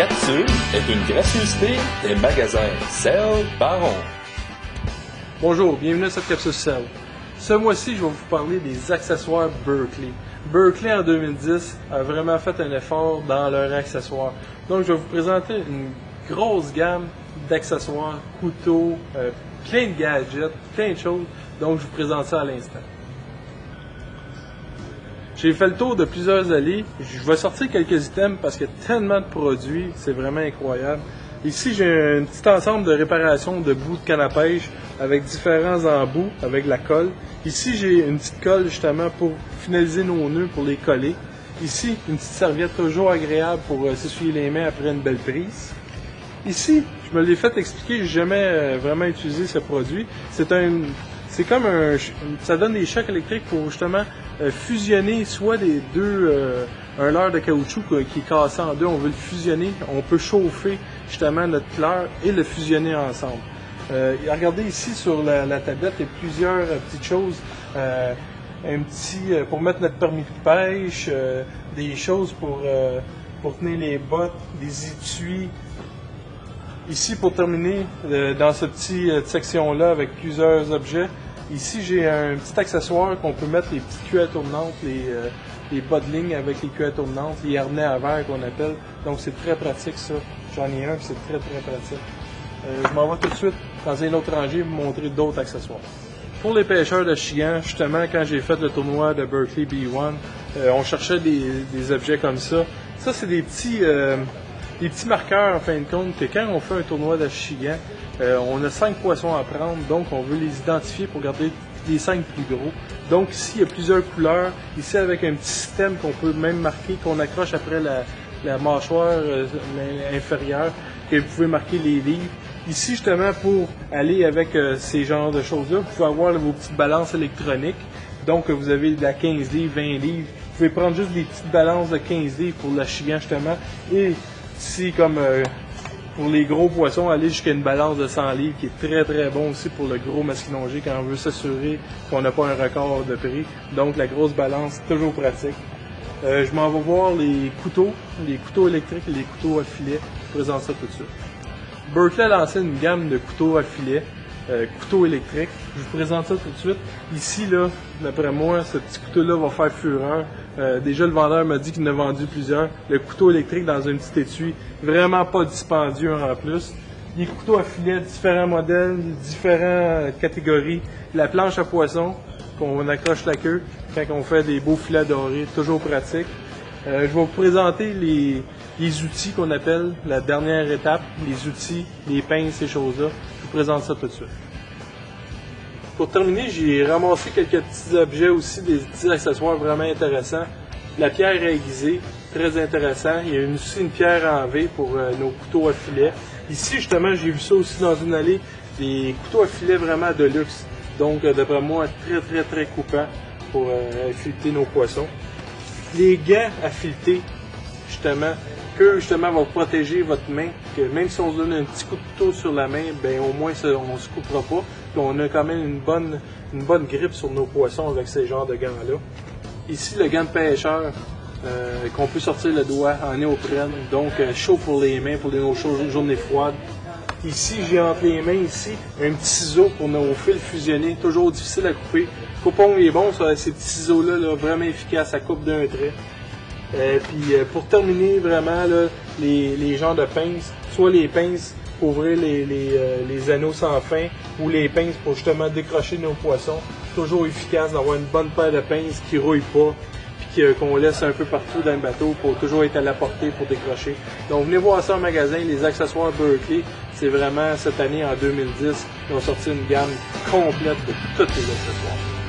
capsule est une gracieuseté des magasins Cell Baron. Bonjour, bienvenue à cette capsule Cell. Ce mois-ci, je vais vous parler des accessoires Berkley. Berkley, en 2010, a vraiment fait un effort dans leurs accessoires. Donc, je vais vous présenter une grosse gamme d'accessoires, couteaux, plein de gadgets, plein de choses. Donc, je vous présente ça à l'instant. J'ai fait le tour de plusieurs allées. Je vais sortir quelques items parce qu'il y a tellement de produits, c'est vraiment incroyable. Ici, j'ai un petit ensemble de réparation de bouts de canne à pêche avec différents embouts, avec la colle. Ici, j'ai une petite colle justement pour finaliser nos nœuds, pour les coller. Ici, une petite serviette toujours agréable pour s'essuyer les mains après une belle prise. Ici, je me l'ai fait expliquer, je n'ai jamais vraiment utilisé ce produit. C'est comme ça donne des chocs électriques pour justement fusionner soit des deux, un leurre de caoutchouc qui est cassé en deux, on veut le fusionner, on peut chauffer justement notre leurre et le fusionner ensemble. Regardez ici sur la tablette, il y a plusieurs petites choses, pour mettre notre permis de pêche, des choses pour tenir les bottes, des étuis. Ici, pour terminer, dans cette petite section-là, avec plusieurs objets, ici, j'ai un petit accessoire qu'on peut mettre les petites cueillettes tournantes, les bas de ligne avec les cueillettes tournantes, les harnais à verre qu'on appelle. Donc, c'est très pratique, ça. J'en ai un, c'est très, très pratique. Je m'en vais tout de suite dans un autre rangée pour vous montrer d'autres accessoires. Pour les pêcheurs de Chigan, justement, quand j'ai fait le tournoi de Berkley B1, on cherchait des objets comme ça. Ça, c'est des petits marqueurs, en fin de compte, que quand on fait un tournoi d'Achigan, on a 5 poissons à prendre, donc on veut les identifier pour garder les 5 plus gros. Donc ici, il y a plusieurs couleurs. Ici, avec un petit système qu'on peut même marquer, qu'on accroche après la mâchoire inférieure, que vous pouvez marquer les livres. Ici, justement, pour aller avec ces genres de choses-là, vous pouvez avoir vos petites balances électroniques. Donc, vous avez de la 15 livres, 20 livres. Vous pouvez prendre juste des petites balances de 15 livres pour l'Achigan, justement. Et ici, comme pour les gros poissons, aller jusqu'à une balance de 100 livres qui est très très bon aussi pour le gros masquinongé quand on veut s'assurer qu'on n'a pas un record de prix. Donc la grosse balance, toujours pratique. Je m'en vais voir les couteaux électriques et les couteaux à filet. Je vous présente ça tout de suite. Berkley a lancé une gamme de couteaux à filet, couteaux électriques. Je vous présente ça tout de suite. Ici, là, d'après moi, ce petit couteau-là va faire fureur. Déjà, le vendeur m'a dit qu'il en a vendu plusieurs. Le couteau électrique dans un petit étui, vraiment pas dispendieux en plus. Les couteaux à filet, différents modèles, différentes catégories. La planche à poisson, qu'on accroche la queue quand on fait des beaux filets dorés, toujours pratique. Je vais vous présenter les outils qu'on appelle la dernière étape, les outils, les pinces, ces choses-là. Je vous présente ça tout de suite. Pour terminer, j'ai ramassé quelques petits objets aussi, des petits accessoires vraiment intéressants. La pierre aiguisée, très intéressant. Il y a aussi une pierre en V pour nos couteaux à filet. Ici, justement, j'ai vu ça aussi dans une allée, des couteaux à filet vraiment de luxe. Donc, d'après moi, très, très, très coupants pour fileter nos poissons. Les gants à fileter, justement, justement vont protéger votre main, que même si on se donne un petit coup de couteau sur la main, ben au moins on ne se coupera pas. Puis on a quand même une bonne grippe sur nos poissons avec ces genres de gants-là. Ici, le gant de pêcheur, qu'on peut sortir le doigt en néoprène, donc chaud pour les mains, pour nos journées froides. Ici, j'ai entre les mains ici un petit ciseau pour nos fils fusionnés, toujours difficile à couper. Coupon est bon, ça, ces petits ciseaux-là, là, vraiment efficaces, ça coupe d'un trait. Puis pour terminer vraiment là, les genres de pinces, soit les pinces pour ouvrir les anneaux sans fin ou les pinces pour justement décrocher nos poissons. Toujours efficace d'avoir une bonne paire de pinces qui ne rouillent pas puis qu'on laisse un peu partout dans le bateau pour toujours être à la portée pour décrocher. Donc venez voir ça en magasin, les accessoires Berkley, c'est vraiment cette année en 2010, ils ont sorti une gamme complète de tous les accessoires.